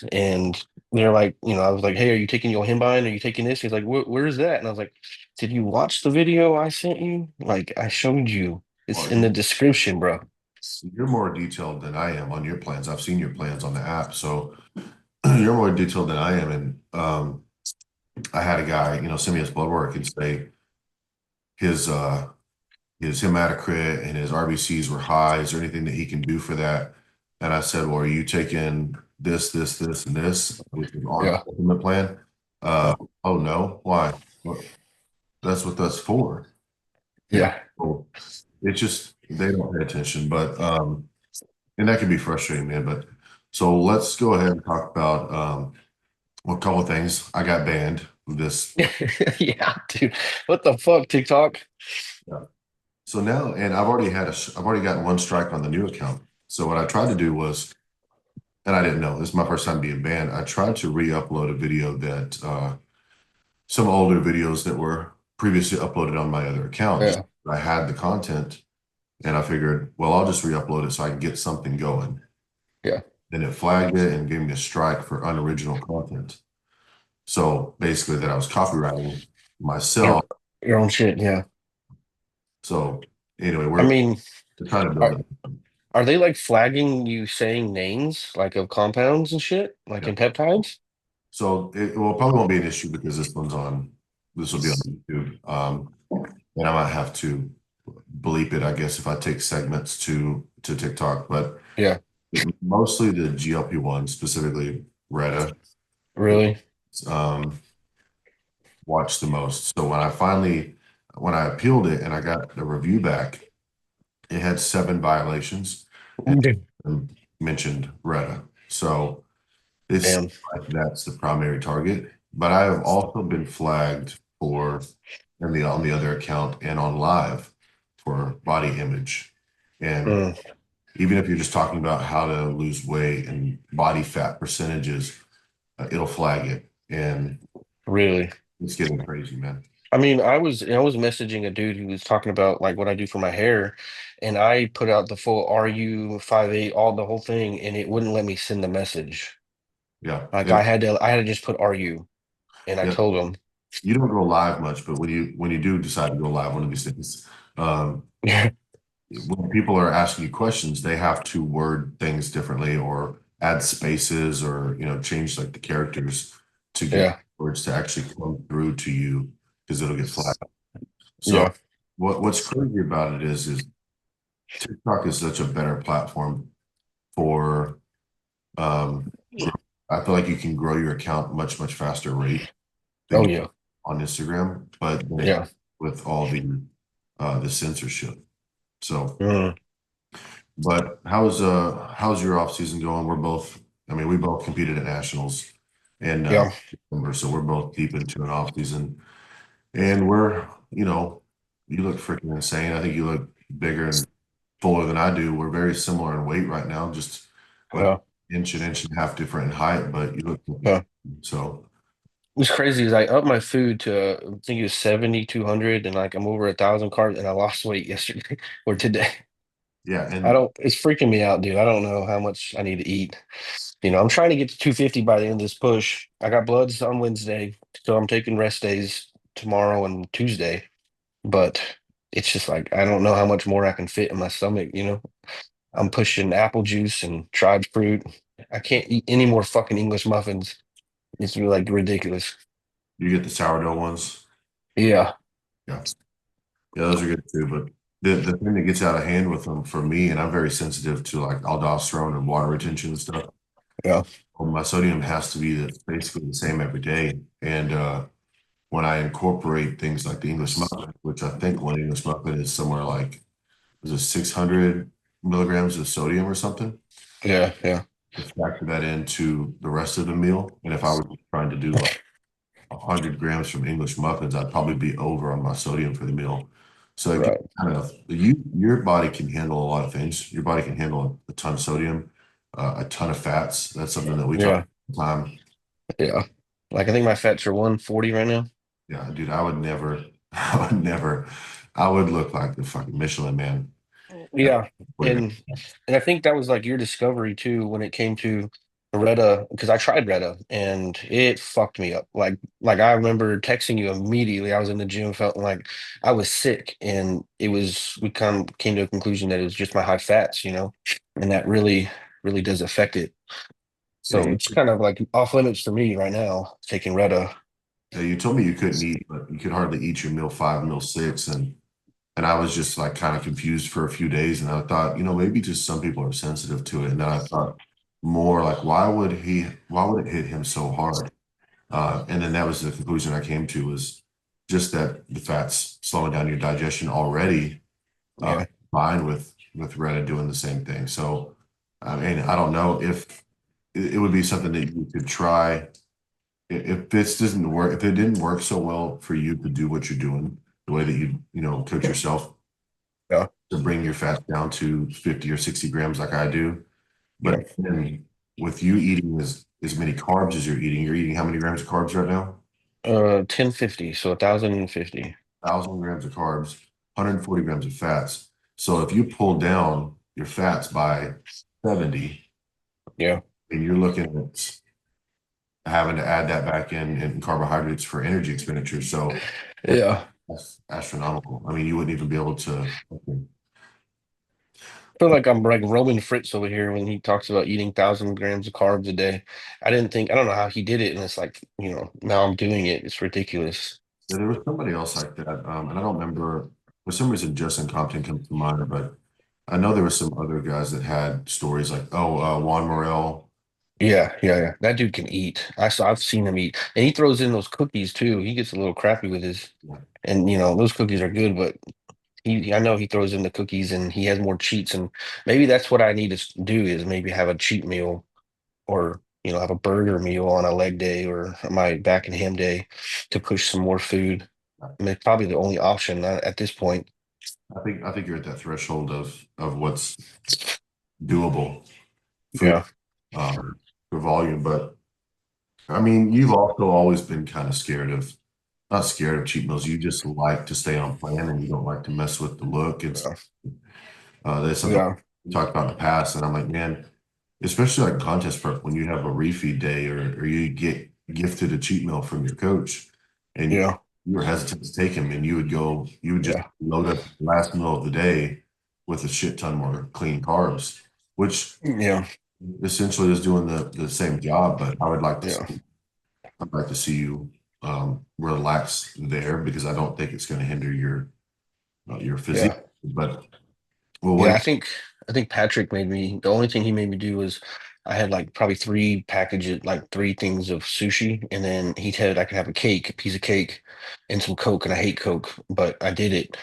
classes, and they're like, I was like, "Hey, are you taking Yohimbine? Are you taking this?" He's like, "Where's that?" And I was like, "Did you watch the video I sent you? Like, I showed you. It's Well, in the description, bro." you're more detailed than I am on your plans. I've seen your plans on the app, so you're more detailed than I am. And I had a guy, send me his blood work and say his his hematocrit and his RBCs were high. Is there anything that he can do for that? And I said, well, are you taking this, and this, which is our Yeah, ultimate plan? yeah, Oh no, why? Well, that's what that's for. yeah. So it's just they don't pay attention, but and that can be frustrating, man. But so let's go ahead and talk about well, a couple of things. I got banned with this. Yeah, dude. What the fuck, TikTok? Yeah. So now, and I've already gotten one strike on the new account. So what I tried to do was, and I didn't know, this is my first time being banned. I tried to re-upload a video that some older videos that were previously uploaded on my other account. Just Yeah, I had the content and I figured, well, I'll just re-upload it so I can get something going. yeah. Then it flagged it and gave me a strike for unoriginal content. So basically that I was copywriting Your myself. your own shit. Yeah. So anyway, I we're mean, trying to build are it. are they like flagging you saying names like of compounds and shit, like Yeah. in peptides? So it will probably won't be an issue because this will be on YouTube. And I might have to bleep it, I guess, if I take segments to TikTok, but Yeah, mostly the GLP-1, specifically Retta, really. um, watched the most. So when I appealed it and I got the review back, it had 7 violations and mentioned Retta. So it's Damn. like that's the primary target. But I have also been flagged for on the other account and on live for body image. And Mm, even if you're just talking about how to lose weight and body fat percentages, it'll flag it. And really. it's getting crazy, man. I mean, I was messaging a dude who was talking about like what I do for my hair, and I put out the full RU 58, all the whole thing, and it wouldn't let me send the message. Yeah. Like I had to just put RU, and I Yeah. told him. You don't go live much, but when you do decide to go live one of these days, when people are asking you questions, they have to word things differently or add spaces or change like the characters to get Yeah, words to actually come through to you because it'll get flagged. So yeah. what's crazy about it is TikTok is such a better platform for growth. I feel like you can grow your account much faster rate than Oh you yeah, on Instagram, but then it yeah. with all the censorship. So Mm, but how's your off season going? I mean, we both competed at nationals in yeah. December, so we're both deep into an off season, and you look freaking insane. I think you look bigger and fuller than I do. We're very similar in weight right now, just like Yeah. inch and a half different in height, but you look Yeah. so What's crazy is I upped my food to I think it was 7,200, and like I'm over 1,000 carbs, and I lost weight yesterday or today. yeah, I and don't. It's freaking me out, dude. I don't know how much I need to eat. I'm trying to get to 250 by the end of this push. I got bloods on Wednesday, so I'm taking rest days tomorrow and Tuesday. But it's just like I don't know how much more I can fit in my stomach. I'm pushing apple juice and dried fruit. I can't eat any more fucking English muffins. It's like ridiculous. you get the sourdough ones. Yeah, Yeah. Yeah, those are good too. But the thing that gets out of hand with them for me, and I'm very sensitive to like aldosterone and water retention and stuff. yeah, Well, my sodium has to be basically the same every day. And when I incorporate things like the English muffin, which I think one English muffin is somewhere like is it 600 milligrams of sodium or something, yeah, yeah. to factor that into the rest of the meal. And if I were trying to do like 100 grams from English muffins, I'd probably be over on my sodium for the meal. So it can Right. your body can handle a lot of things. Your body can handle a ton of sodium, a ton of fats. That's something that we talk Yeah, about all the time. yeah. Like I think my fats are 140 right now. Yeah, dude, I would never, I would look like the fucking Michelin man at Yeah, 40 grams. and and I think that was like your discovery too when it came to Retta, because I tried Retta and it fucked me up. Like I remember texting you immediately. I was in the gym, felt like I was sick, and it was we kind of came to a conclusion that it was just my high fats, and that really does affect it. Yeah, So it's kind of like off limits for me right now, taking Retta. yeah, you told me you couldn't eat, but you could hardly eat your meal five, meal six, and I was just like kind of confused for a few days, and I thought, maybe just some people are sensitive to it, and then I thought more like, why would it hit him so hard? And then that was the conclusion I came to was just that the fat's slowing down your digestion already, Yeah, combined with Reddit doing the same thing. So, I mean, I don't know if it would be something that you could try if this doesn't work, if it didn't work so well for you to do what you're doing, the way that you coach yourself yeah, to bring your fat down to 50 or 60 grams like I do. yeah. But then with you eating as many carbs as you're eating how many grams of carbs right now? 1050, so 1,050. 1,000 grams of carbs, 140 grams of fats. So if you pull down your fats by 70, Yeah, and you're looking at having to add that back in carbohydrates for energy expenditure. So yeah. that's astronomical. I mean, you wouldn't even be able to. Feel like I'm like Roman Fritz over here when he talks about eating 1,000 grams of carbs a day. I don't know how he did it, and it's like, now I'm doing it. It's ridiculous. Yeah, there was somebody else like that, and I don't remember. For some reason, Justin Compton comes to mind, but I know there were some other guys that had stories like, oh, Juan Morel. Yeah, yeah, yeah. That dude can eat. I've seen him eat, and he throws in those cookies too. He gets a little crappy with his, and those cookies are good, but I know he throws in the cookies, and he has more cheats, and maybe that's what I need to do is maybe have a cheat meal, or have a burger meal on a leg day or my back and ham day to push some more food. I mean, it's probably the only option at this point. I think you're at that threshold of what's doable food, Yeah, for volume, but I mean, you've also always been kind of scared of, not scared of cheat meals. You just like to stay on plan and you don't like to mess with the look. It's yeah, That's something yeah, we talked about in the past, and I'm like, man, especially like contest prep when you have a refeed day or you get gifted a cheat meal from your coach, and yeah, you were hesitant to take him, and you would just yeah, load up the last meal of the day with a shit ton more clean carbs, which yeah, essentially is doing the same job. But yeah, I'd like to see you relax there because I don't think it's going to hinder your physique. yeah. But well, Yeah, what I think Patrick made me the only thing he made me do was I had like probably three packages, like three things of sushi, and then he said I could have a piece of cake, and some Coke, and I hate Coke, but I did it.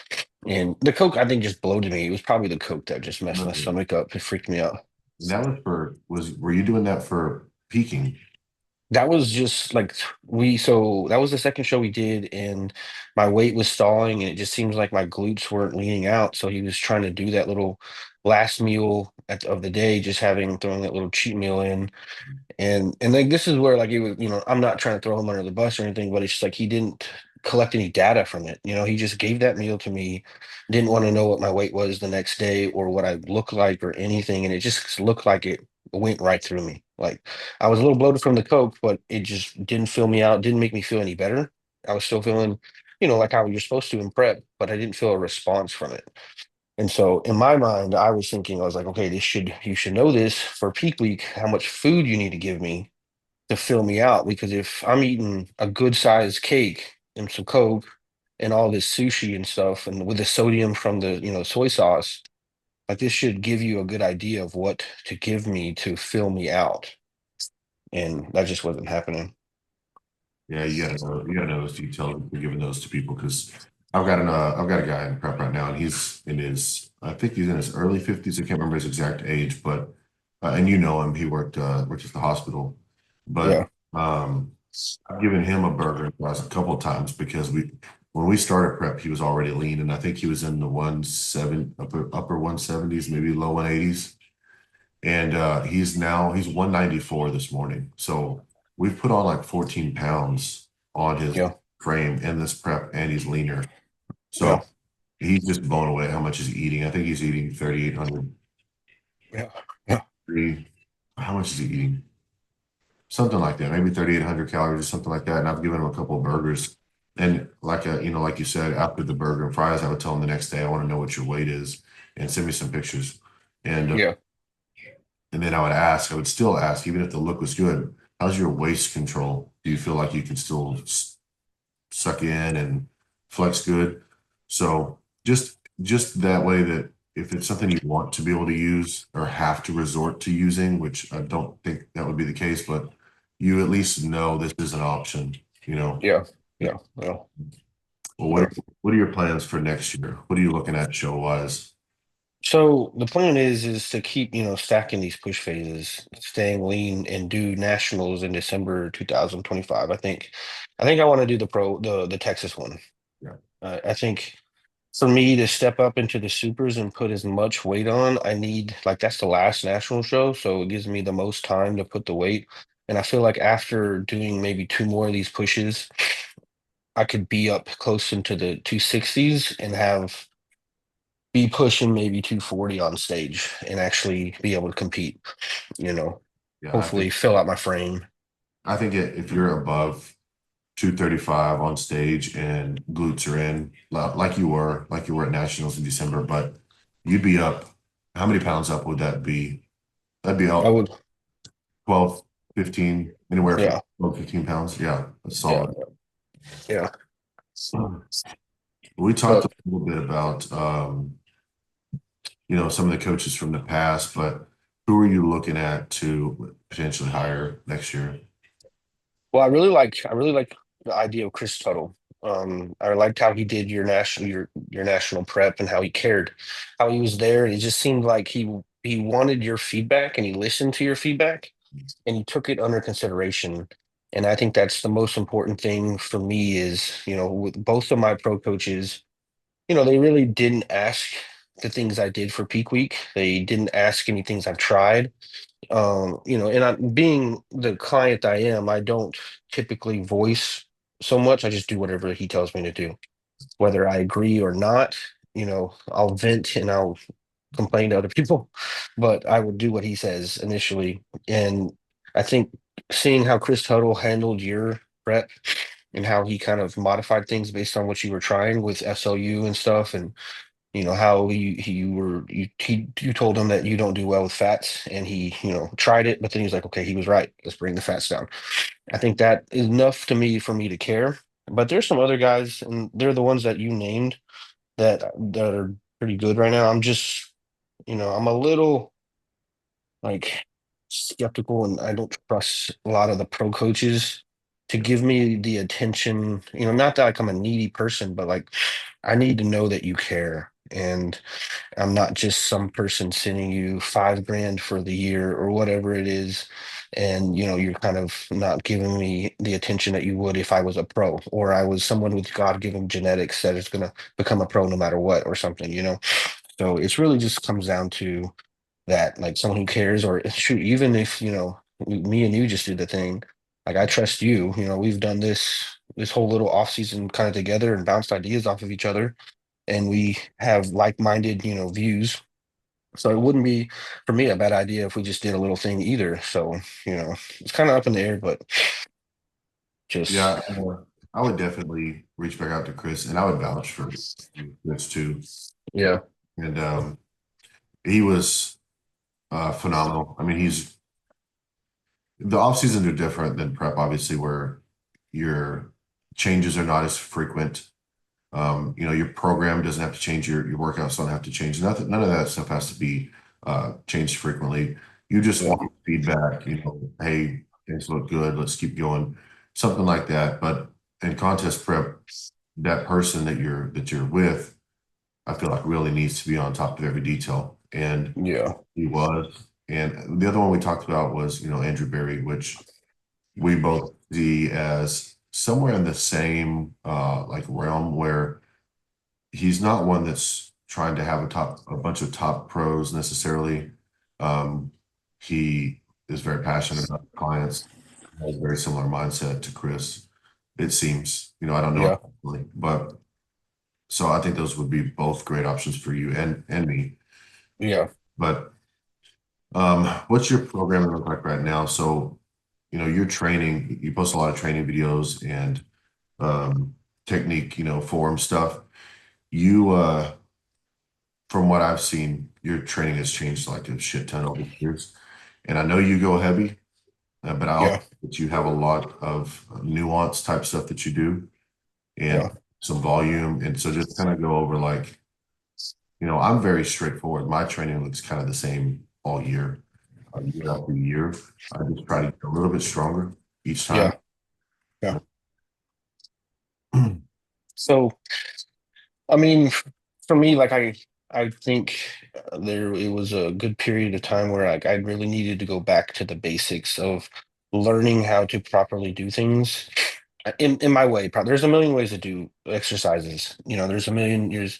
And the Coke I think just bloated me. It was probably the Coke that just messed my stomach up. It freaked me out. And that was were you doing that for peaking? That was just like so that was the second show we did, and my weight was stalling, and it just seems like my glutes weren't leaning out. So he was trying to do that little last meal of the day, just throwing that little cheat meal in. And like this is where like it was, I'm not trying to throw him under the bus or anything, but it's just like he didn't collect any data from it. He just gave that meal to me, didn't want to know what my weight was the next day or what I looked like or anything. And it just looked like it went right through me. Like I was a little bloated from the Coke, but it just didn't fill me out, didn't make me feel any better. I was still feeling, like how you're supposed to in prep, but I didn't feel a response from it. And so in my mind, I was thinking, I was like, okay, you should know this for peak week, how much food you need to give me to fill me out. Because if I'm eating a good sized cake and some Coke and all this sushi and stuff, and with the sodium from the, soy sauce, like this should give you a good idea of what to give me to fill me out. And that just wasn't happening. Yeah, you gotta know those details if you're giving those to people because I've got a guy in prep right now and he's in his I think he's in his early 50s. I can't remember his exact age, but and you know him, he worked at the hospital. But Yeah. I've given him a burger and fries a couple of times because we when we started prep, he was already lean and I think he was in the 17 upper 170s, maybe low 180s. And he's 194 this morning. So we've put on like 14 pounds on his Yeah. frame in this prep, and he's leaner. So Yeah. he's just blown away at how much he's eating. I think he's eating 3,800. Yeah. Yeah. How much is he eating? something like that, maybe 3,800 calories or something like that. And I've given him a couple of burgers. And like you said, after the burger and fries, I would tell him the next day, I want to know what your weight is and send me some pictures. And Yeah. and then I would still ask, even if the look was good, how's your waist control? Do you feel like you can still suck in and flex good? So just that way that if it's something you want to be able to use or have to resort to using, which I don't think that would be the case, but you at least know this is an option, you know. Yeah. Yeah. Well, Well, yeah. what are your plans for next year? What are you looking at show wise? So the plan is to keep, stacking these push phases, staying lean, and do nationals in December 2025. I think I want to do the Texas one. Yeah, I think for me to step up into the supers and put as much weight on, I need like that's the last national show, so it gives me the most time to put the weight. And I feel like after doing maybe two more of these pushes, I could be up close into the 260s and have be pushing maybe 240 on stage and actually be able to compete, you know, yeah. hopefully fill out my frame. If you're above 235 on stage and glutes are in, like you were at nationals in December, but you'd be up. How many pounds up would that be? That'd be I up would, 12, 15, anywhere from yeah, 12, 15 pounds. Yeah, that's yeah, solid. yeah. We talked a But little bit about some of the coaches from the past, but who are you looking at to potentially hire next year? well, I really like the idea of Chris Tuttle. I liked how he did your national prep and how he cared, how he was there, and it just seemed like he wanted your feedback and he listened to your feedback and he took it under consideration. And I think that's the most important thing for me is, with both of my pro coaches, they really didn't ask the things I did for peak week. They didn't ask any things I've tried. And I, being the client I am, I don't typically voice so much. I just do whatever he tells me to do, whether I agree or not. I'll vent and I'll complain to other people, but I will do what he says initially. And I think seeing how Chris Tuttle handled your prep and how he kind of modified things based on what you were trying with SLU and stuff, and how you told him that you don't do well with fats, and he tried it, but then he's like, okay, he was right. Let's bring the fats down. I think that is enough to me for me to care. But there's some other guys, and they're the ones that you named that are pretty good right now. I'm a little like skeptical, and I don't trust a lot of the pro coaches to give me the attention. Not that like I'm a needy person, but like I need to know that you care. And I'm not just some person sending you 5 grand for the year or whatever it is. And you're kind of not giving me the attention that you would if I was a pro or I was someone with God-given genetics that is going to become a pro no matter what or something. So it's really just comes down to that, like someone who cares, or shoot, even if, me and you just did the thing, like I trust you, we've done this whole little off season kind of together and bounced ideas off of each other, and we have like-minded, views. So it wouldn't be for me a bad idea if we just did a little thing either. So, it's kind of up in the air, but just Yeah, I would definitely reach back out to Chris, and I would vouch for Chris too. yeah, And he was phenomenal. I mean, the off seasons are different than prep, obviously, where your changes are not as frequent. Your program doesn't have to change, your workouts don't have to change. Nothing, none of that stuff has to be changed frequently. You just yeah, want feedback, hey, things look good, let's keep going, something like that. But in contest prep, that person that you're with, I feel like really needs to be on top of every detail. And yeah, he was. And the other one we talked about was, Andrew Berry, which we both see as somewhere in the same like realm where he's not one that's trying to have a bunch of top pros necessarily. Um, he is very passionate about clients, has a very similar mindset to Chris. It seems, I don't know, yeah, personally, but so I think those would be both great options for you and me. yeah. But what's your program look like right now? So your training, you post a lot of training videos and um, technique, form stuff. You, from what I've seen, your training has changed like a shit ton over the years. And I know you go heavy, but I also Yeah, think that you have a lot of nuance type stuff that you do and yeah, some volume. And so just kind of go over like, I'm very straightforward. My training looks kind of the same all year, year after year. I just try to get a little bit stronger each time. yeah, yeah. So, I mean, for me, like I think it was a good period of time where like I really needed to go back to the basics of learning how to properly do things in my way. There's a million ways to do exercises. There's a million years.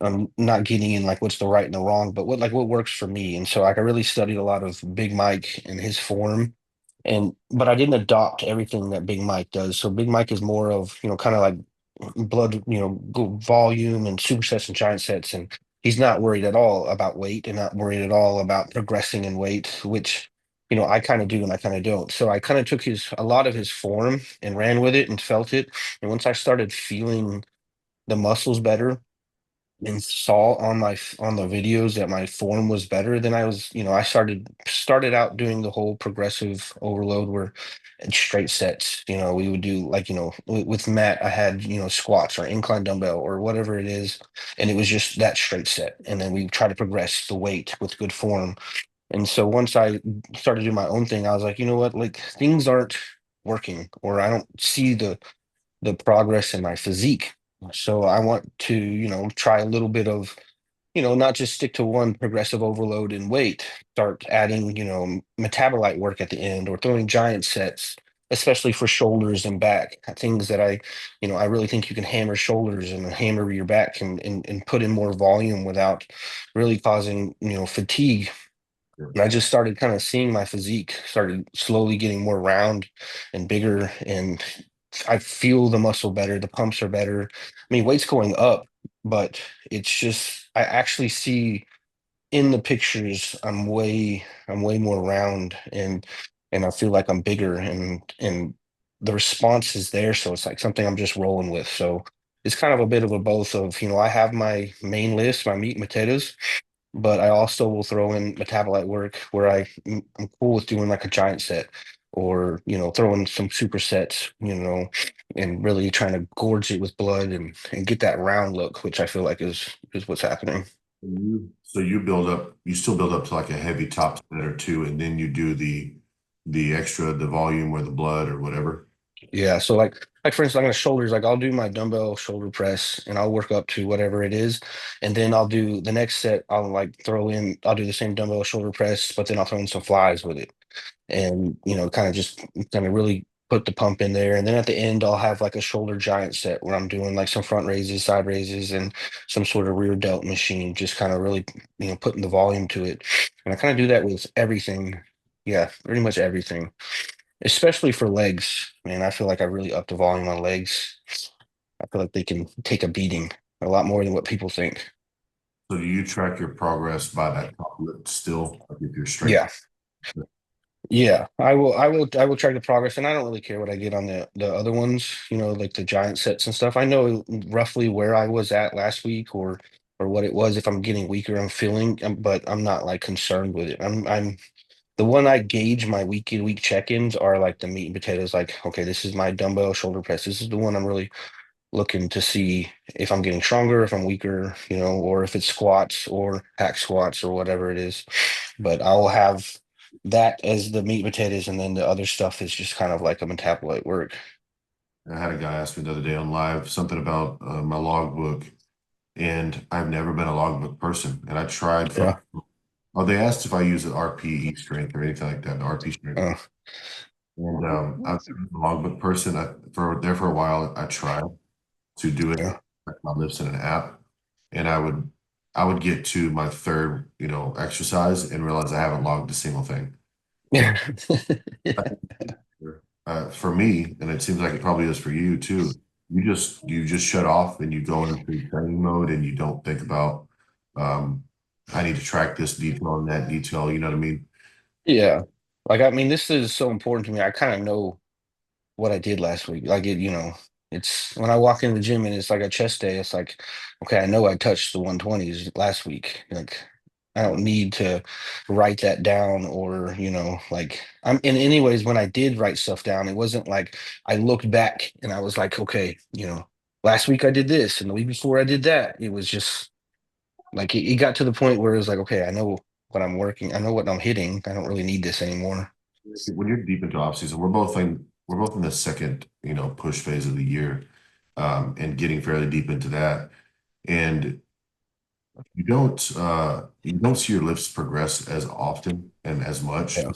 I'm not getting in like what's the right and the wrong, but what works for me. And so like I really studied a lot of Big Mike and his form, and but I didn't adopt everything that Big Mike does. So Big Mike is more of kind of like blood, volume and supersets and giant sets, and he's not worried at all about weight and not worried at all about progressing in weight, which I kind of do and I kind of don't. So I kind of took his a lot of his form and ran with it and felt it, and once I started feeling the muscles better and saw on the videos that my form was better, then I started out doing the whole progressive overload where it's straight sets. We would do like with Matt, I had squats or incline dumbbell or whatever it is, and it was just that straight set, and then we try to progress the weight with good form. And so once I started doing my own thing, I was like, you know what, like things aren't working, or I don't see the progress in my physique. So I want to, try a little bit of, not just stick to one progressive overload in weight, start adding, metabolite work at the end or throwing giant sets, especially for shoulders and back. Things that I really think you can hammer shoulders and hammer your back and put in more volume without really causing, fatigue. And I just started kind of seeing my physique started slowly getting more round and bigger, and I feel the muscle better. The pumps are better. I mean, weight's going up, but it's just I actually see in the pictures I'm way more round and I feel like I'm bigger and the response is there. So it's like something I'm just rolling with. So it's kind of a bit of a both of, I have my main list, my meat and potatoes, but I also will throw in metabolite work where I'm cool with doing like a giant set or throwing some supersets, and really trying to gorge it with blood and get that round look, which I feel like is what's happening. So you still build up to like a heavy top set or two, and then you do the extra, the volume or the blood or whatever. Yeah, so like for instance, I'm gonna shoulders, like I'll do my dumbbell shoulder press and I'll work up to whatever it is, and then I'll do the next set. I'll do the same dumbbell shoulder press, but then I'll throw in some flies with it. And kind of really put the pump in there, and then at the end I'll have like a shoulder giant set where I'm doing like some front raises, side raises, and some sort of rear delt machine, just kind of really putting the volume to it. And I kind of do that with everything. Yeah, pretty much everything, especially for legs. Man, I feel like I really upped the volume on legs. I feel like they can take a beating a lot more than what people think. So do you track your progress by that top lift still, like if you're straight? Yeah. Yeah, I will track the progress, and I don't really care what I get on the other ones, like the giant sets and stuff. I know roughly where I was at last week or what it was if I'm getting weaker, I'm feeling, but I'm not like concerned with it. I'm the one I gauge my week in week check-ins are like the meat and potatoes, like, okay, this is my dumbbell shoulder press. This is the one I'm really looking to see if I'm getting stronger, if I'm weaker, or if it's squats or hack squats or whatever it is. But I'll have that as the meat and potatoes, and then the other stuff is just kind of like a metabolite work. I had a guy ask me the other day on live something about my logbook, and I've never been a logbook person. And I tried for, Yeah. oh, they asked if I use the RPE strength or anything like that, the RP strength. Uh, And I've been a logbook person. For a while, I tried to do it, yeah. like my lifts in an app, and I would get to my third, exercise and realize I haven't logged a single thing. So Yeah. for me, and it seems like it probably is for you too, you just shut off and you go into training mode and you don't think about um I need to track this detail and that detail, you know what I mean? Yeah. Like, I mean, this is so important to me. I kind of know what I did last week. Like it's when I walk in the gym and it's like a chest day, it's like, okay, I know I touched the 120s last week. Like I don't need to write that down or, like I'm in anyways, when I did write stuff down, it wasn't like I looked back and I was like, okay, last week I did this and the week before I did that. It was just like it got to the point where it was like, okay, I know what I'm working, I know what I'm hitting. I don't really need this anymore. When you're deep into off season, we're both in the second, push phase of the year, and getting fairly deep into that. And you don't see your lifts progress as often and as much. Yeah.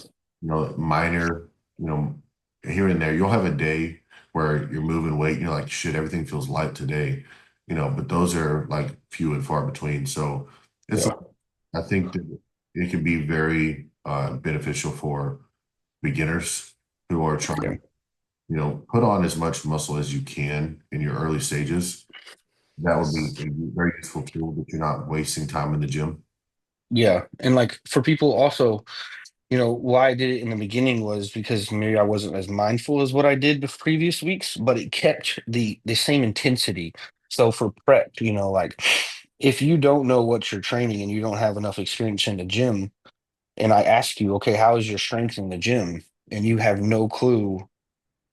Minor, you know, here and there. You'll have a day where you're moving weight, you're like, shit, everything feels light today. But those are like few and far between. So it's Yeah. I think that it can be very beneficial for beginners who are trying Yeah. to, put on as much muscle as you can in your early stages. That would be a very useful tool that you're not wasting time in the gym. Yeah. And like for people also, why I did it in the beginning was because maybe I wasn't as mindful as what I did the previous weeks, but it kept the same intensity. So for prep, like if you don't know what you're training and you don't have enough experience in the gym, and I ask you, okay, how is your strength in the gym? And you have no clue,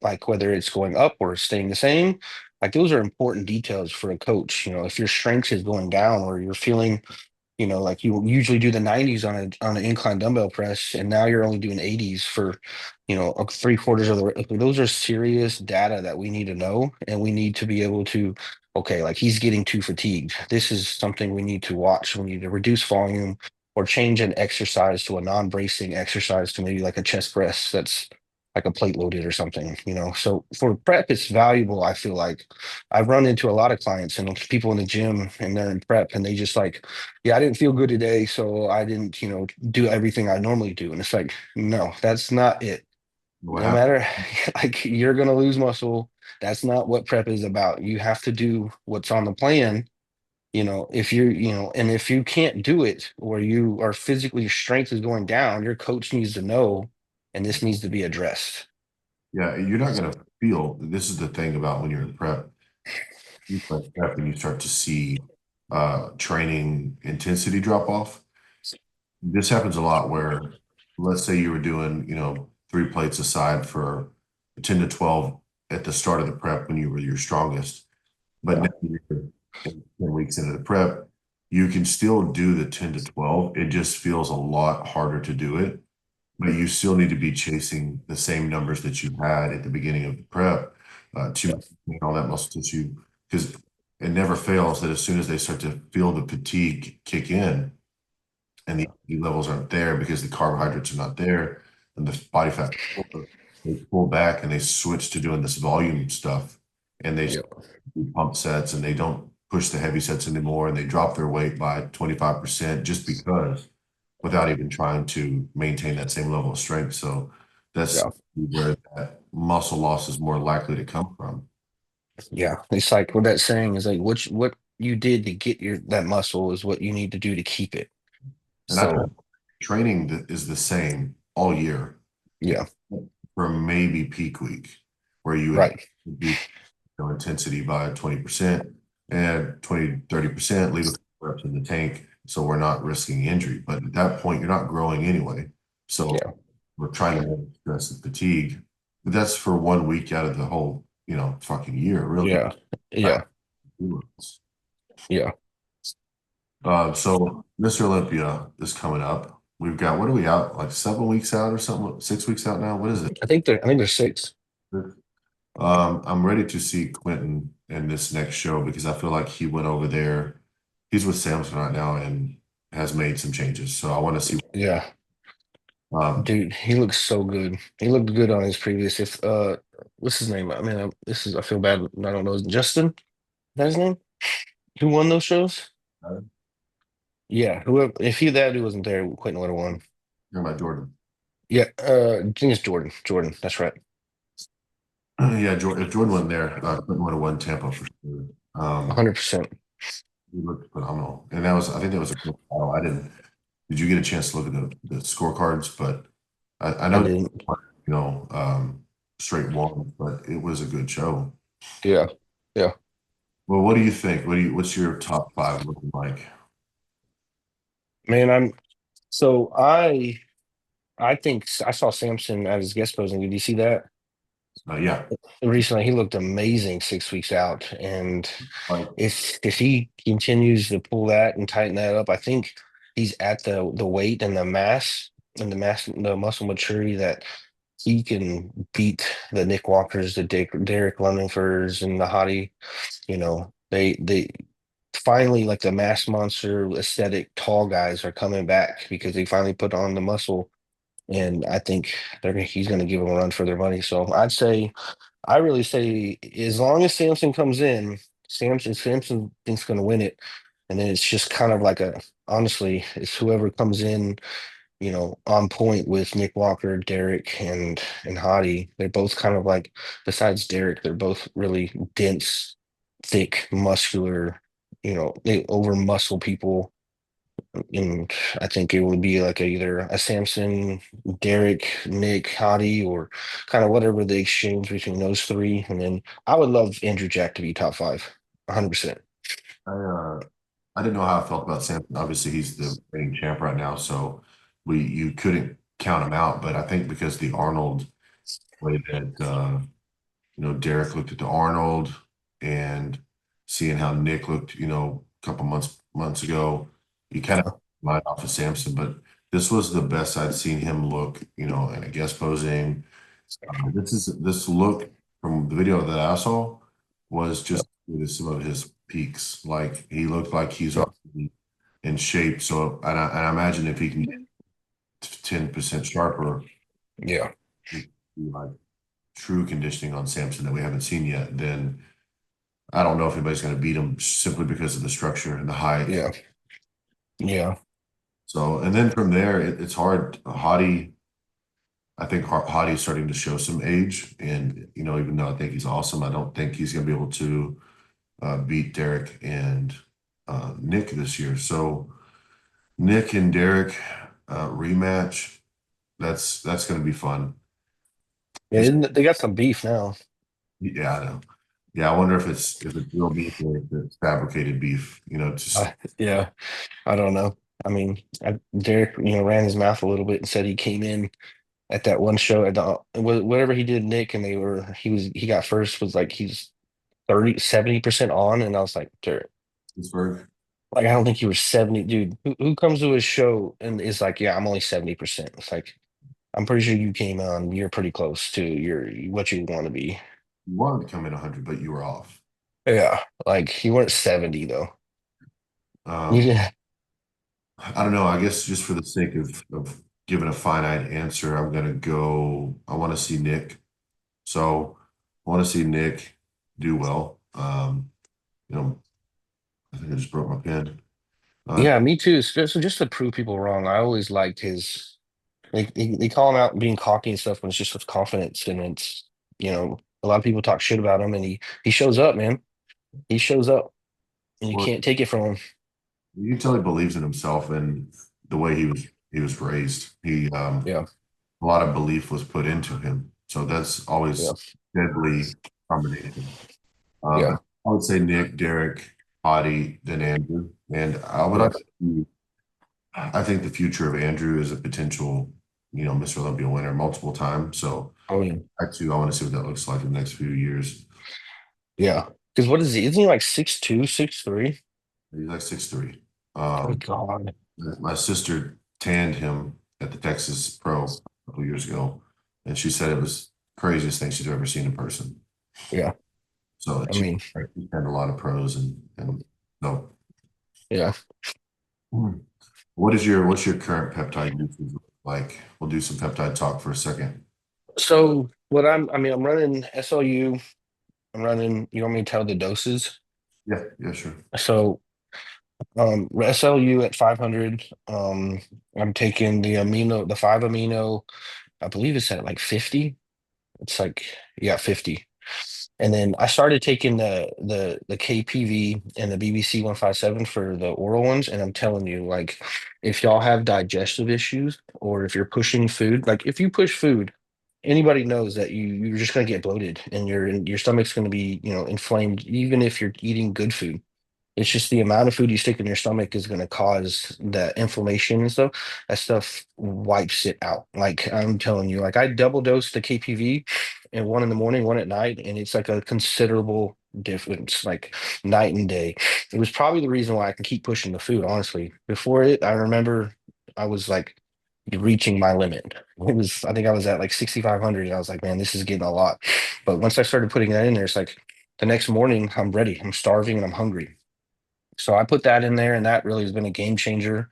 like whether it's going up or staying the same, like those are important details for a coach. If your strength is going down or you're feeling like you usually do the 90s on an incline dumbbell press, and now you're only doing 80s for, three-quarters of the. Like, those are serious data that we need to know, and we need to be able to. Okay, like he's getting too fatigued. This is something we need to watch. We need to reduce volume or change an exercise to a non-bracing exercise to maybe like a chest press that's like a plate loaded or something. So for prep, it's valuable. I feel like I've run into a lot of clients and people in the gym and they're in prep and they just like, yeah, I didn't feel good today, so I didn't, do everything I normally do. And it's like, no, that's not it. What No happened? matter, like, you're gonna lose muscle. That's not what prep is about. You have to do what's on the plan. If and if you can't do it or you are physically, your strength is going down, your coach needs to know, and this needs to be addressed. Yeah, you're not going to feel. This is the thing about when you're in prep. You start prep and you start to see training intensity drop off. This happens a lot where, let's say you were doing, 3 plates aside for 10 to 12 at the start of the prep when you were your strongest. But Yeah, now you're 10 weeks into the prep, you can still do the 10 to 12. It just feels a lot harder to do it, but you still need to be chasing the same numbers that you had at the beginning of the prep to yeah, maintain all that muscle tissue. Because it never fails that as soon as they start to feel the fatigue kick in and the energy levels aren't there because the carbohydrates are not there and the body fat, they pull back and they switch to doing this volume stuff and they yeah, do pump sets and they don't push the heavy sets anymore and they drop their weight by 25% just because without even trying to maintain that same level of strength. So that's yeah, where that muscle loss is more likely to come from. yeah. It's like what that saying is like, what you did to get that muscle is what you need to do to keep it. And I So, found training that is the same all year yeah, for maybe peak week, where you would right. reduce intensity by 20% and 20, 30%, leave a couple reps in the tank so we're not risking injury. But at that point, you're not growing anyway. So Yeah, we're trying to manage stress and fatigue. But that's for 1 week out of the whole, fucking year, really. yeah, yeah, yeah. So Mr. Olympia is coming up. We've got, what are we out? Like 7 weeks out or something? 6 weeks out now? What is it? I think they're six. I'm ready to see Quentin in this next show because I feel like he went over there. He's with Samsung right now and has made some changes. So I want to see. Yeah, Um, dude, he looks so good. He looked good on his previous. If what's his name? I mean, I feel bad. I don't know. Justin, is that his name? Who won those shows? Yeah, whoever. If that dude wasn't there, Quentin would have won. Talking about Jordan. Yeah, I think it's Jordan. Jordan, that's right. Yeah, Jordan, if Jordan wasn't there, Quentin would have won Tampa for sure. 100%. He looked phenomenal. I think that was a cool battle. Did you get a chance to look at the scorecards? But I I know, didn't. you know, straight one, but it was a good show. Yeah. Yeah. Well, what do you think? What's your top five looking like? Man, I think I saw Samson at his guest posing. Did you see that? Yeah, Recently, he looked amazing 6 weeks out. And like if he continues to pull that and tighten that up, I think he's at the weight and the muscle maturity that he can beat the Nick Walkers, the Derek Lemonfords, and the Hottie. They finally, like, the mass monster aesthetic tall guys are coming back because they finally put on the muscle, and I think he's going to give them a run for their money. So I really say, as long as Samson comes in, Samson thinks going to win it, and then it's just kind of like honestly, it's whoever comes in, on point with Nick Walker, Derek, and Hottie. They're both kind of like, besides Derek, they're both really dense, thick, muscular. They over muscle people, and I think it would be like either a Samson, Derek, Nick, Hottie, or kind of whatever the exchange between those three. And then I would love Andrew Jack to be top five, 100%. I didn't know how I felt about Samson. Obviously, he's the reigning champ right now, so we you couldn't count him out. But I think because the Arnold way that Derek looked at the Arnold and seeing how Nick looked, a couple months ago, you kind of Yeah, mind off of Samson. But this was the best I'd seen him look, in a guest posing. This look from the video that I saw was yeah, just with some of his peaks. Like he looked like he's yeah, already in shape. So, and I imagine if he can get 10% sharper, yeah, with, like true conditioning on Samson that we haven't seen yet, then I don't know if anybody's going to beat him simply because of the structure and the height. yeah, yeah, So, and then from there, it's hard. I think Hottie's starting to show some age, and even though I think he's awesome, I don't think he's going to be able to beat Derek and Nick this year. So Nick and Derek rematch. That's going to be fun. yeah. It's They got some beef now. Yeah, I know. Yeah, I wonder if it's real beef or if it's fabricated beef. Just Yeah, I don't know. I mean, Derek, ran his mouth a little bit and said he came in at that one show at whatever he did, Nick, and he got first, was like he's 30, 70% on, and I was like, Derek, Pittsburgh. like, I don't think you were 70, dude. Who comes to his show and is like, yeah, I'm only 70%. It's like, I'm pretty sure you came on, you're pretty close to what you want to be. You wanted to come in 100, but you were off. Yeah, like you weren't 70 though. Um, Yeah, I don't know. I guess just for the sake of giving a finite answer, I'm gonna go. I want to see Nick. So I want to see Nick do well. You know, I think I just broke my pen. Uh, yeah, me too. So just to prove people wrong, I always liked his. They call him out being cocky and stuff, when it's just with confidence, and it's a lot of people talk shit about him, and he shows up, man. He shows up, and you well, can't take it from him. you can tell he believes in himself and the way he was raised. Yeah, A lot of belief was put into him. So that's yeah, always deadly combination. yeah. But I would say Nick, Derek, Hottie, then Andrew. And Yeah. I think the future of Andrew is a potential, Mr. Olympia winner multiple times. So Oh yeah. I want to see what that looks like in the next few years. Yeah. Because what is he? Isn't he like 6'2", 6'3"? He's like 6'3". Good God. My sister tanned him at the Texas Pro a couple years ago, and she said it was craziest thing she's ever seen in person. Yeah. So I she mean, had a lot of pros and no. yeah. What's your current peptide usage like? We'll do some peptide talk for a second. So I mean, I'm running SLU. I'm running, you want me to tell the doses? Yeah, yeah, sure. So SLU at 500. I'm taking the 5 amino, I believe it's at like 50. It's like, yeah, 50. And then I started taking the KPV and the BBC 157 for the oral ones. And I'm telling you, like, if y'all have digestive issues or if you're pushing food, like if you push food, anybody knows that you're just gonna get bloated and your stomach's gonna be, inflamed, even if you're eating good food. It's just the amount of food you stick in your stomach is going to cause that inflammation and stuff. That stuff wipes it out. Like I'm telling you, like I double dose the KPV and one in the morning, one at night, and it's like a considerable difference, like night and day. It was probably the reason why I can keep pushing the food, honestly. Before it, I remember I was like reaching my limit. I think I was at like 6,500, and I was like, man, this is getting a lot. But once I started putting that in there, it's like the next morning, I'm ready. I'm starving and I'm hungry. So I put that in there, and that really has been a game changer.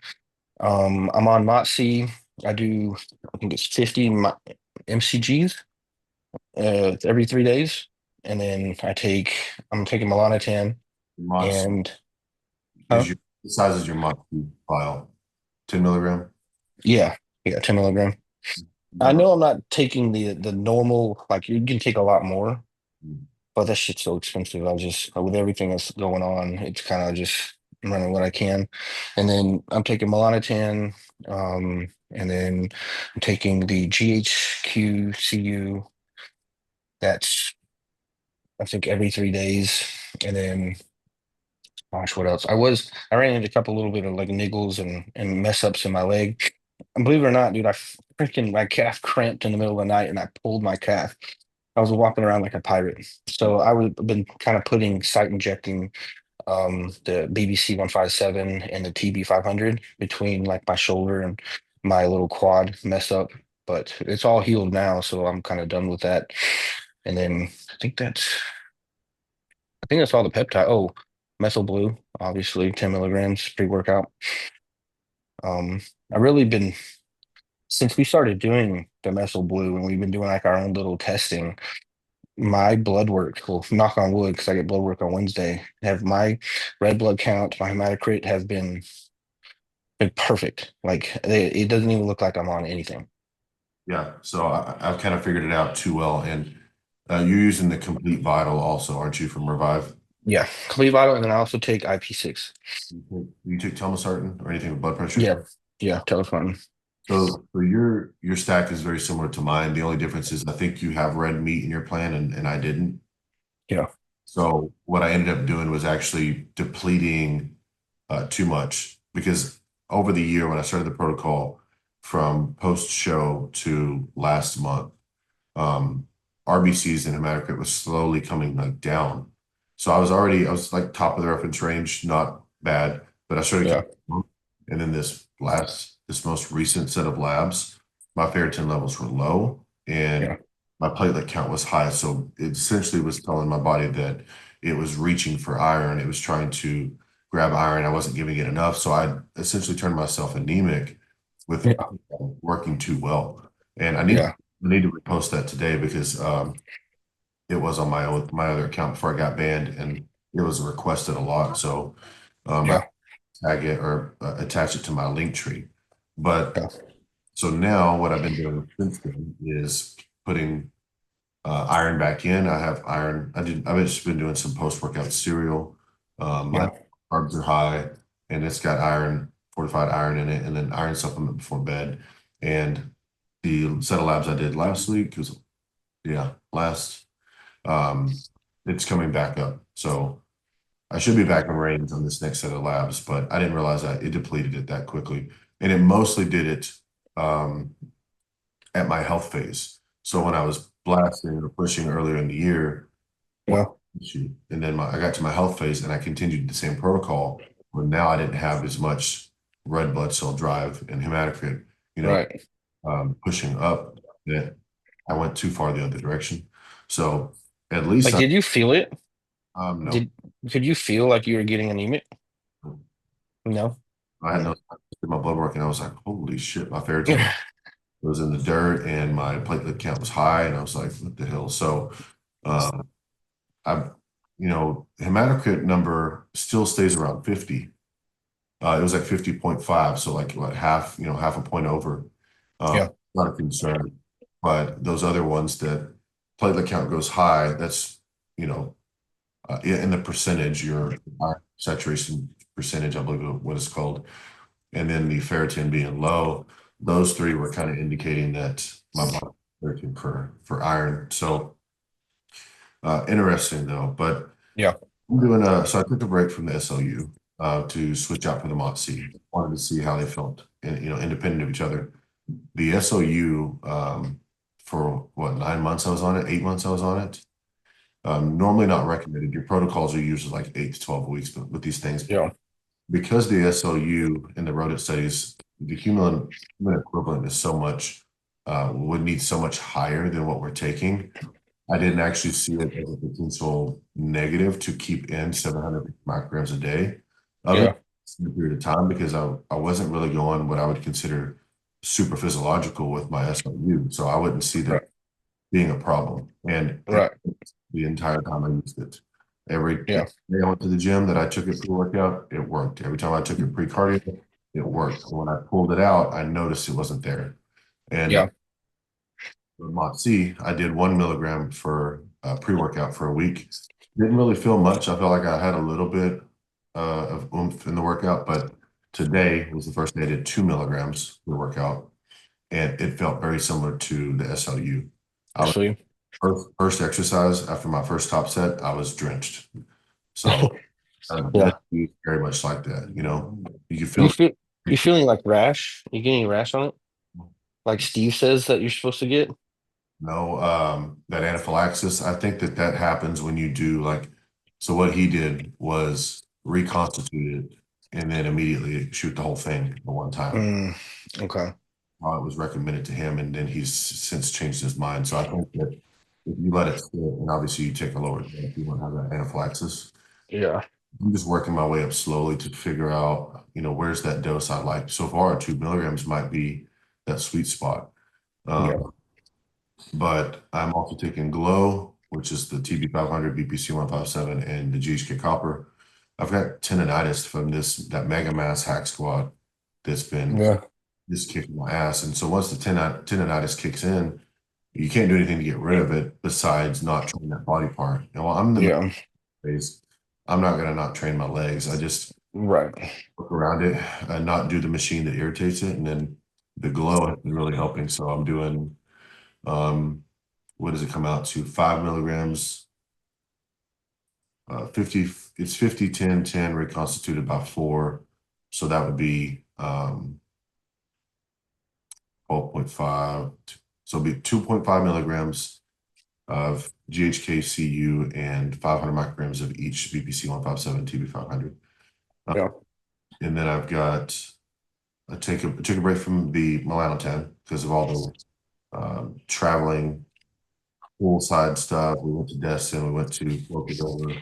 I'm on MOTS. I do, I think it's 50 MCGs every 3 days, and then I'm taking Melanotan Mott's and huh? is your the size is your Mott file, 10 milligram. Yeah, yeah, 10 milligram. I Never. know I'm not taking the normal, like you can take a lot more, but that shit's so expensive. I just with everything that's going on, it's kind of just running what I can. And then I'm taking Melanotan, and then I'm taking the GHQ-CU. That's I think every 3 days. And then gosh, what else? I ran into a couple little bit of like niggles and mess ups in my leg. And believe it or not, dude, freaking my calf cramped in the middle of the night and I pulled my calf. I was walking around like a pirate. So I would been kind of putting site injecting the BBC 157 and the TB 500 between like my shoulder and my little quad mess up. But it's all healed now, so I'm kind of done with that. And then I think that's all the peptide. Oh, methyl blue, obviously 10 milligrams pre-workout. Um, I really been since we started doing the methyl blue and we've been doing like our own little testing. My blood work, well, knock on wood, because I get blood work on Wednesday, have my red blood count, my hematocrit have been perfect. Like it doesn't even look like I'm on anything. Yeah, so I've kind of figured it out too well. And you're using the Complete Vital also, aren't you, from Revive? Yeah, complete vital, and then I also take IP6. You took telmisartan or anything with blood pressure? Yeah, yeah, telephone. So your stack is very similar to mine. The only difference is I think you have red meat in your plan and I didn't. Yeah, So what I ended up doing was actually depleting too much because over the year when I started the protocol from post show to last month, RBCs and hematocrit was slowly coming like down. So I was like top of the reference range, not bad, but I started yeah, coming down. And then this most recent set of labs, my ferritin levels were low yeah, and my platelet count was high. So it essentially was telling my body that it was reaching for iron. It was trying to grab iron. I wasn't giving it enough. So I essentially turned myself anemic with yeah, working too well. And yeah, I need to repost that today because it was on my other account before I got banned, and it was requested a lot. So I yeah, tag it or attach it to my link tree. But yeah, so now what I've been doing since then is putting iron back in. I have iron. I've just been doing some post workout cereal. My yeah, carbs are high, and it's got iron, fortified iron in it, and then iron supplement before bed. And the set of labs I did last week was yeah, last um, it's coming back up. So I should be back in range on this next set of labs, but I didn't realize that it depleted it that quickly. And it mostly did it um, at my health phase. So when I was blasting or pushing earlier in the year, what yeah, issue? And then I got to my health phase and I continued the same protocol, but now I didn't have as much red blood cell drive and hematocrit, you know, right. pushing up that I went too far the other direction. So at least Like, did you feel it? no, Did Could you feel like you were getting anemic? No. I had Mm. no, I did my blood work and I was like, holy shit, my ferritin was in the dirt and my platelet count was high. And I was like, what the hell? So, um, I, hematocrit number still stays around 50. It was like 50.5. So like what half a point over. Yeah, Not a concern. But those other ones that platelet count goes high, that's in the percentage, your iron saturation percentage, I believe what it's called, and then the ferritin being low. Those three were kind of indicating that my body was looking for iron. So interesting though. But Yeah. I'm so I took a break from the SLU to switch out for the MOTC. Wanted to see how they felt, independent of each other. The SLU, for what, 9 months I was on it, 8 months I was on it. Normally not recommended. Your protocols are usually like 8 to 12 weeks, but with these things, Yeah. because the SLU in the rodent studies, the human equivalent is so much, would need so much higher than what we're taking. I didn't actually see it as a potential negative to keep in 700 micrograms a day of Yeah. it in a period of time, because I wasn't really going what I would consider super physiological with my SLU. So I wouldn't see that Right. being a problem. And Right. the entire time I used it. Every Yeah. day I went to the gym that I took it pre-workout, it worked. Every time I took it pre-cardio, it worked. And when I pulled it out, I noticed it wasn't there. And Yeah. with Moxie, I did 1 milligram for pre-workout for a week. Didn't really feel much. I felt like I had a little bit of oomph in the workout, but today was the first day I did 2 milligrams for workout, and it felt very similar to the SLU. I was Actually. first exercise after my first top set, I was drenched. So Yeah. it's very much like that. You can You feel feel you feeling like rash? You getting rash on it? Like Steve says that you're supposed to get? no, that anaphylaxis. I think that happens when you do like, so what he did was reconstitute it and then immediately shoot the whole thing at one time. Mm, okay. It was recommended to him, and then he's since changed his mind. So I think that if you let it sit, and obviously you take a lower dose, you won't have that anaphylaxis. Yeah. I'm just working my way up slowly to figure out, where's that dose I like. So far, 2 milligrams might be that sweet spot. Yeah. Um, but I'm also taking Glow, which is the TB500, BPC 157, and the GHK Copper. I've got tendonitis from that Mega Mass hack squat that's been Yeah. just kicking my ass. And so once the tendonitis kicks in, you can't do anything to get rid of it besides not train that body part. And while I'm in the middle Yeah. phase, I'm not going to not train my legs. I just Right. work around it and not do the machine that irritates it. And then the Glow has been really helping. So I'm doing, what does it come out to? 5 milligrams, 50, it's 50, 10, 10 reconstituted by 4. So that would be 12.5. So it'd be 2.5 milligrams of GHKCU and 500 micrograms of each BPC 157 TB500. Yeah. And then I took a break from the melanotan because of all the traveling poolside stuff. We went to Destin, we went to Florida.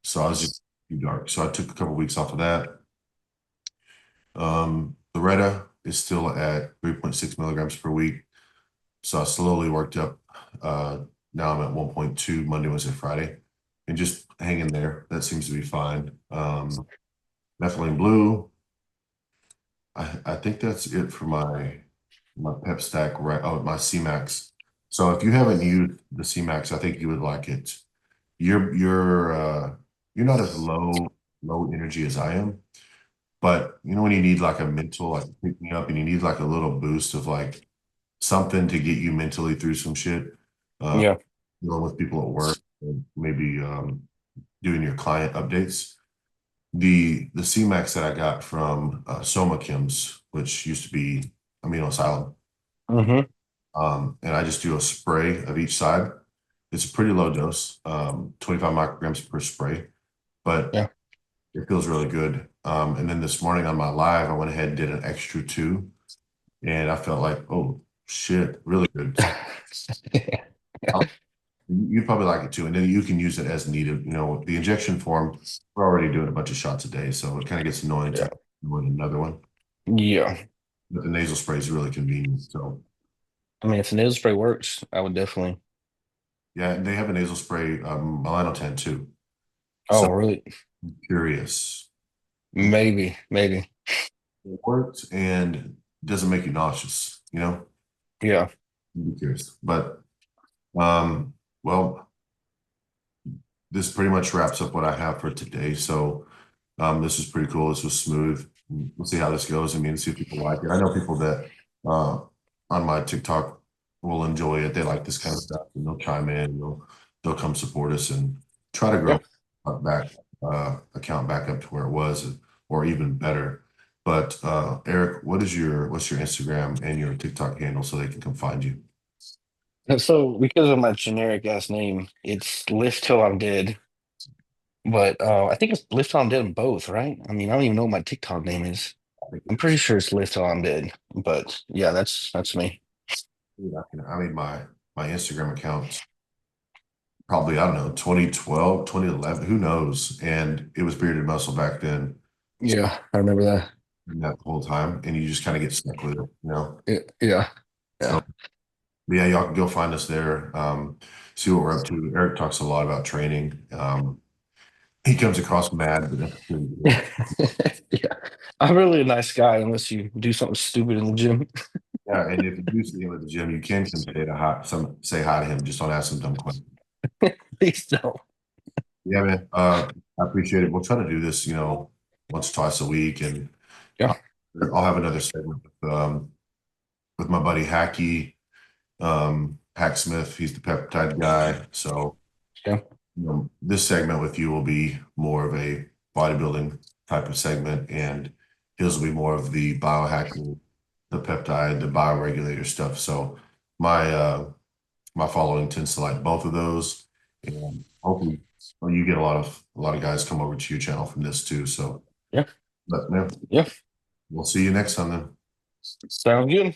So I was just too dark. So I took a couple of weeks off of that. Loretta is still at 3.6 milligrams per week. So I slowly worked up. Uh, Now I'm at 1.2 Monday, Wednesday, Friday, and just hanging there. That seems to be fine. Methylene blue. I think that's it for my pep stack, right? Oh, my CMAX. So if you haven't used the CMAX, I think you would like it. You're not as low energy as I am, but when you need like a mental like pick me up and you need like a little boost of like something to get you mentally through some shit, uh, Yeah. dealing with people at work, and maybe doing your client updates. The CMAX that I got from Soma Chems, which used to be Amino Asylum, Mm-hmm. and I just do a spray of each side. It's a pretty low dose, 25 micrograms per spray, but Yeah. it feels really good. And then this morning on my live, I went ahead and did an extra 2, and I felt like, oh shit, really good. So you'd probably like it too. And then you can use it as needed. The injection form, we're already doing a bunch of shots a day, so it kind of gets annoying to Yeah. have another one. Yeah. But the nasal spray is really convenient. So I mean, if the nasal spray works, I would definitely. yeah, and they have a nasal spray, melanotan too. So Oh, really? I'm curious. Maybe. Maybe. It works and doesn't make you nauseous. Yeah. I'm curious. But well, this pretty much wraps up what I have for today. So this is pretty cool. This was smooth. We'll see how this goes. I mean, see if people like it. I know people that uh, on my TikTok will enjoy it. They like this kind of stuff, and they'll chime in. They'll come support us and try to Yeah. grow back account back up to where it was, or even better. But Eric, what's your Instagram and your TikTok handle so they can come find you? And so because of my generic ass name, it's Lift Till I'm Dead. But I think it's Lift Till I'm Dead in both, right? I mean, I don't even know what my TikTok name is. I think I'm it's, pretty sure it's Lift Till I'm Dead. But yeah, that's me. I mean, my Instagram account probably, I don't know, 2012, 2011, who knows? And it was bearded muscle back then. So Yeah, I remember that. that whole time, and you just kind of get stuck with it, you know? Yeah, yeah, So yeah. yeah, y'all can go find us there. See what we're up to. Eric talks a lot about training. He comes across mad, but that's pretty good. Yeah. I'm really a nice guy unless you do something stupid in the gym. Yeah, and if you do see him at the gym, you can come say hi to him. Just don't ask him dumb questions. Please don't. Yeah, man. I appreciate it. We'll try to do this, once, twice a week, and uh, Yeah, I'll have another segment with my buddy Hacky, Hack Smith. He's the peptide guy. So, yeah, this segment with you will be more of a bodybuilding type of segment, and his will be more of the biohacking, the peptide, the bioregulator stuff. So, my my following tends to like both of those, and hopefully, well, you get a lot of guys come over to your channel from this too. So, yeah, but man, yeah. we'll see you next time then. Sounds good.